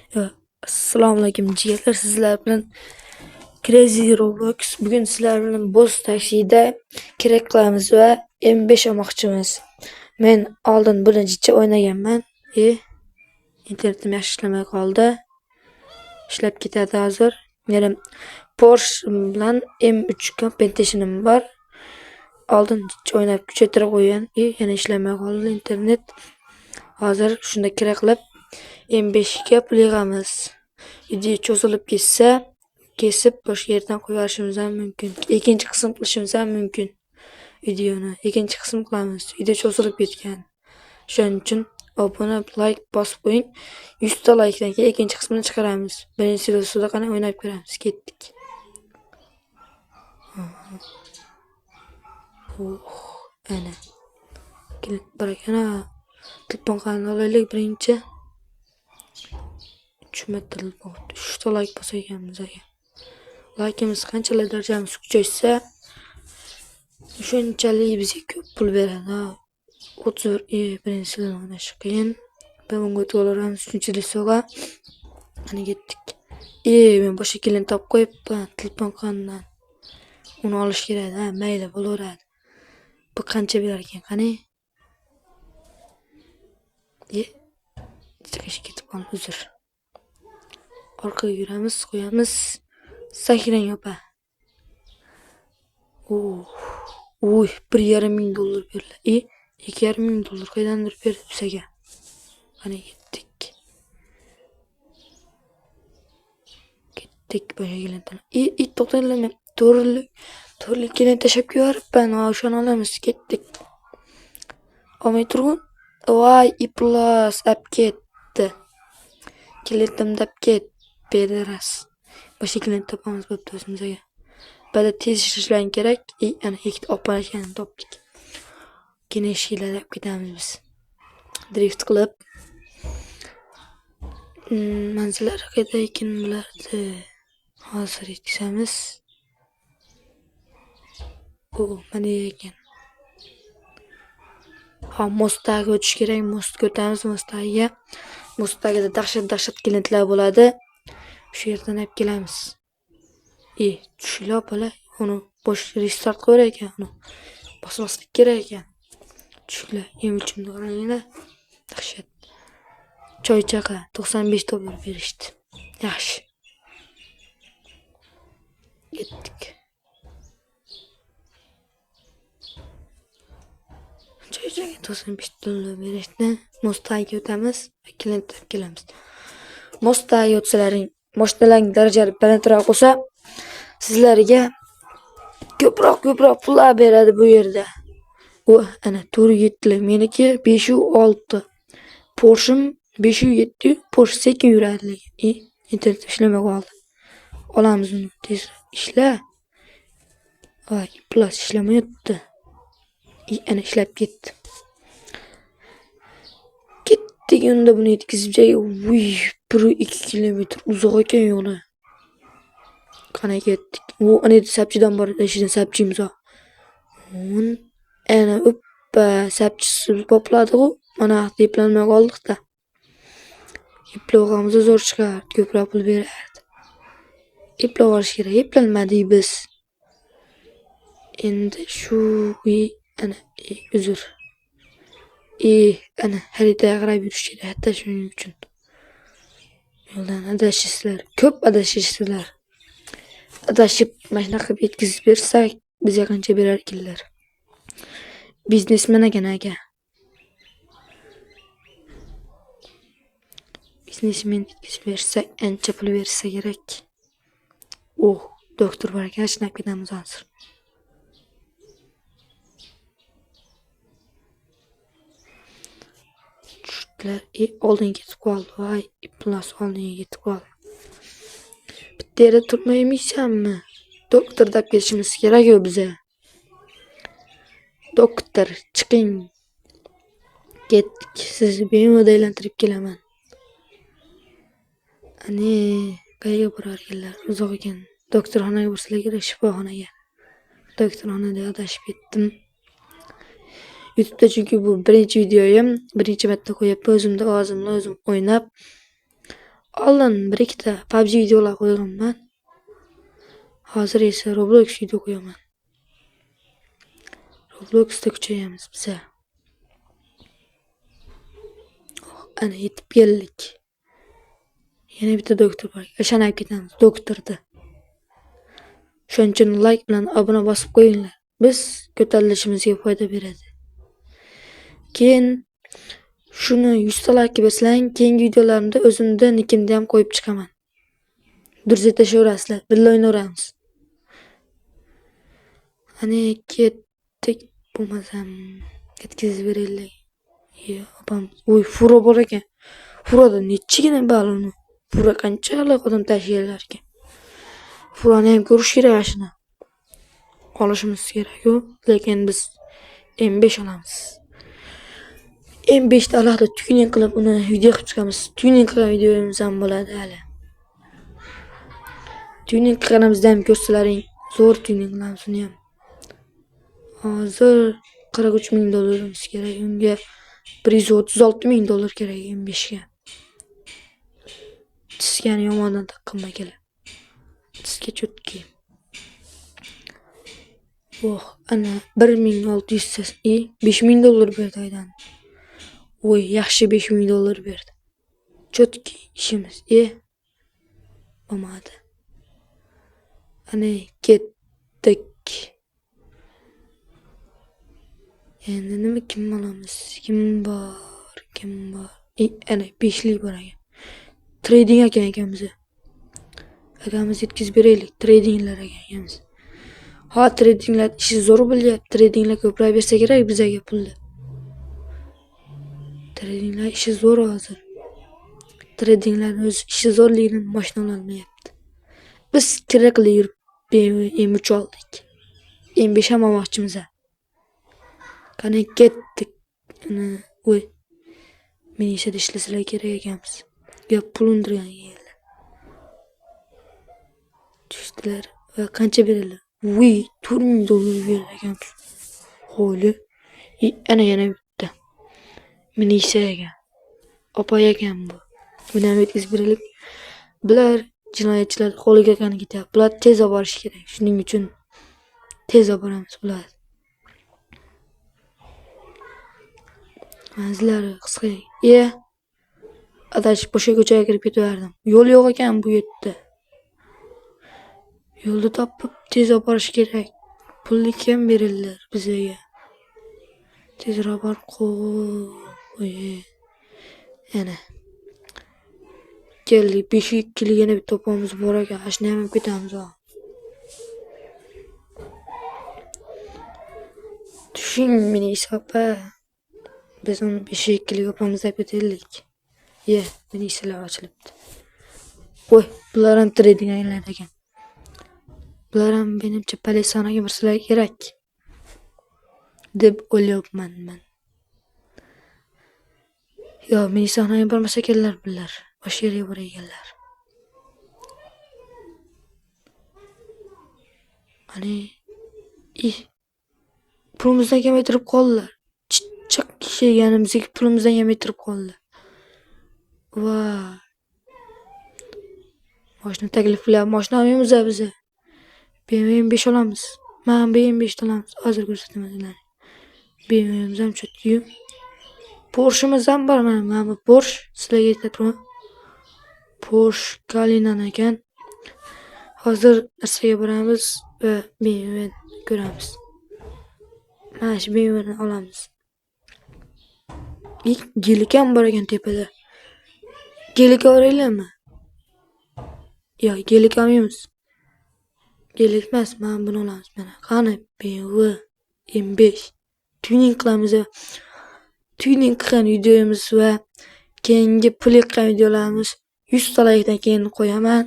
Assalomu alaykum jigarlar, sizlar bilan Crazy Roblox. Bugun sizlar bilan Boss Taxi'da kerak qilamiz va M5 olmoqchimiz. Men oldin birinchicha o'ynaganman. Internetim yaxshi ishlamay qoldi. Ishlab ketadi hozir. Meni Porsche bilan M3 competitionim bor. Oldin o'ynab kuchaytirib qo'ygan. Yana ishlamay qoldi internet. Hozir shunda kerak qilib M5 ga pul yig'amiz. Video cho'zilib ketsa, kesib boshqa yerdan qo'yishimiz ham mumkin. Ikkinchi qism qilishimiz ham mumkin. Videoni ikkinchi qism qilamiz. Video cho'zilib ketgan. Shuning uchun obuna, like bosib qo'ying. 100 ta likedan keyin ikkinchi qismini chiqaramiz. Birinchi videosida qana o'ynab ko'ramiz. Ketdik. Ana. Barakana. Telefon qanday olaylik birinchi. 3 metr bo'ldi. 3 ta like bo'lsa ekanmiz aka. Likeimiz qanchalar darajamiz kuchaysa, shunchalik bizga ko'p pul beradi. 31 birinchidan o'ynash qiyin. Ben bunga to'g'rilaramiz 3-so'ga. Ana ketdik. Men boshqa kelin topib qo'yibman telefon qandan. Uni olish kerak, mayli bo'laveradi. Bu qancha berar ekan, qani? Chiqish ketib qoldi, uzr. Orqaga yuramiz, qo'yamiz. Sakrang opa. $1,5 ming berildi. $2,5 ming qaydandir berdi bizga. Qani ketdik. Boshqa kelin. To'xtanglar. To'rli kelin tashab yuboribman. O'shani olamiz, ketdik. Olmay turg'un. Voy, iplos ap ketdi. Kilitim dab ket, pederas. Boshqa kelin topamiz bo'pti o'zimizga. Bada tez ishlashlar kerak. Ana ikkita opalashani topdik. Keyin eshiklarga ketamiz biz. Drift qilib. Manzillar qayerda ekan bilardi. Hozir yetkazamiz. Mana ekan. Mostga o'tish kerak. Mostga o'tamiz, mostga. Mostda dahshat kelintlar bo'ladi. Shu yerdan olib kelamiz. Tushlar bola, uni bosh restart qilib ekan, uni bosmaslik kerak ekan. Tushlar, uchimni qaranglar. Dahshat. Choychaqa 95 dollar berishdi. Yaxshi. Ketdik. Choychaqa 95 dollar berishdi. Mostga o'tamiz, kelin olib kelamiz. Mostga o'tsalaring, mashinalarning darajasi balandroq bo'lsa, sizlarga ko'proq pullar beradi bu yerda. Ana 4-7 meniki 5-6. Porsche'm 5-7, Porsche sekin yuradi lekin. Internet ishlamay qoldi. Olamiz uni, tez ishla. Plus ishlamayapti. Ana ishlab ketdi. Ketdik unda buni yetkazib joyga. 1-2 kilometr uzoq ekan yo'li. Qana ketdik. Ana sapchidan bor, ishidan sapchimiz bor. Ana sapchisi popladi-ku. Mana eplanmay qoldik-da. Eplog'imiz zo'r chiqardi, ko'proq pul berardi. Eplab olish kerak, eplanmadik biz. Endi shu ana uzr. Ana xaritaga qarab yurish kerak, hatto shuning uchun. Yo'ldan adashishlar, ko'p adashishlar. Adashib mashina qilib yetkazib bersak, bizga qancha berar ekanlar. Biznesmen ekan aka. Biznesmen yetkazib bersa, ancha pul bersa kerak. Doktor bor ekan, shinab ketamiz hozir. Oldin ketib qoldi. Voy, iplos oldinga ketib qoldi. Bitta yerda turmaymisanmi? Doktor deb ketishimiz kerak-ku biza. Doktor, chiqing. Ketdik. Sizni bemalol aylantirib kelaman. Ani, qayerga borarkanlar? Uzoq ekan. Doktorxonaga borsalar kerak, shifoxonaga. Doktorxonada adashib ketdim. YouTube'da chunki bu birinchi videoyim, birinchi marta qo'yapman, o'zimda ovozimni o'zim o'ynab Oldin bir ikkita PUBG videolar qo'yganman. Hozir esa Roblox video qo'yaman. Robloxda kuchayamiz biza. Ana yetib keldik. Yana bitta doktor bor. Ishonib ketamiz doktorda. Shuning uchun like bilan obuna bosib qo'yinglar. Biz ko'tarilishimizga foyda beradi. Keyin shuni 100 ta like bersang, keyingi videolarimda o'zimda nickimni ham qo'yib chiqaman. Durza tashaverasizlar, birga o'ynaveramiz. Ana ketdik bo'lmasam ketkizib beraylik. Opam, voy furo bor ekan. Furoda nechigina baloni. Furo qanchalik odam tashiylar ekan. Furoni ham ko'rish kerak shuni. Olishimiz kerak-ku, lekin biz M5 olamiz. M5 da alohida tuning qilib uni video qilib chiqamiz. Tuning qilgan videomiz ham bo'ladi hali. Tuning qilganimizda ham ko'rsalaring, zo'r tuning qilamiz uni ham. Hozir 43 ming dollarimiz kerak. Unga 136 ming dollar kerak M5 ga. Tiskani yomondan taqqanma kelar. Tiska cho'tki. Oh, ana 1600 5000 dollar berdi aydan. Voy, yaxshi 5000 dollar berdi. Cho'tki ishimiz. Bo'lmadi. Ana ketdik. Endi nima kim olamiz? Kim bor? Ana 5 lik bor ekan. Trading ekanmiz. Akamiz yetkazib beraylik. Tradinglar ekanmiz. Ha, tradinglar ishi zo'r bo'lyapti. Tradinglar ko'proq bersa kerak bizga pulni. Tradinglar ishi zo'r hozir. Tradinglar o'z ishi zo'rligini mashina olmayapti. Biz kerakli yurib M3 oldik. M5 ham olmoqchimiz. Qani ketdik. Voy. Meni ishda ishlasalar kerak ekanmiz. Gap pul undirgan yeylar. Tushdilar va qancha beradilar? Voy, 4000 dollar berar ekanmiz. Ho'li. Ana yana bitta. Meni ishda ekan. Opa ekan bu. Buni ham yetkazib beraylik. Bular jinoyatchilar qo'liga qani ketyapti. Bular tez olib borish kerak. Shuning uchun tez olib boramiz bular. Manzillari qisqa. Adashib boshqa ko'chaga kirib ketaverdim. Yo'l yo'q ekan bu yerda. Yo'lni topib tez olib borish kerak. Pulni kim berillar bizga? Tezroq borib qo'y. Ana. Keldik 5 lik yana bitta to'pamiz bor ekan. Shuni ham ketamiz. Tushing meni hisobga. Biz uni 5 lik opamiz deb ketaylik. Meni ishlar ochilibdi. Voy, bular ham trading aylanlar ekan. Bular ham menimcha politsiyaga borsalar kerak deb o'ylayapman men. Meni sahnaga bormasa kelar bular. Boshqa yerga boraganlar. Ani pulimizdan kamaytirib qoldilar. Chiq kelganimizga pulimizdan kamaytirib qoldilar. Va mashina taklif qilyapti. Mashina olmaymiz biz. BMW 5 olamiz. Men BMW 5 olamiz. Hozir ko'rsataman sizlarga. BMW'miz ham cho'tki. Porsche'miz ham bor mana bu Porsche. Sizlarga aytaman. Porsche Cayenne ekan. Hozir narsaga boramiz va BMW ko'ramiz. Mana shu BMWni olamiz. Gelik ham bor ekan tepada. Gelik olinglarmi? Gelik olmaymiz. Gelik emas, men buni olamiz mana. Qani BMW M5 tuning qilamiz. Tuning qilgan videomiz va keyingi pul yiqqan videolarimiz 100 ta likedan keyin qo'yaman.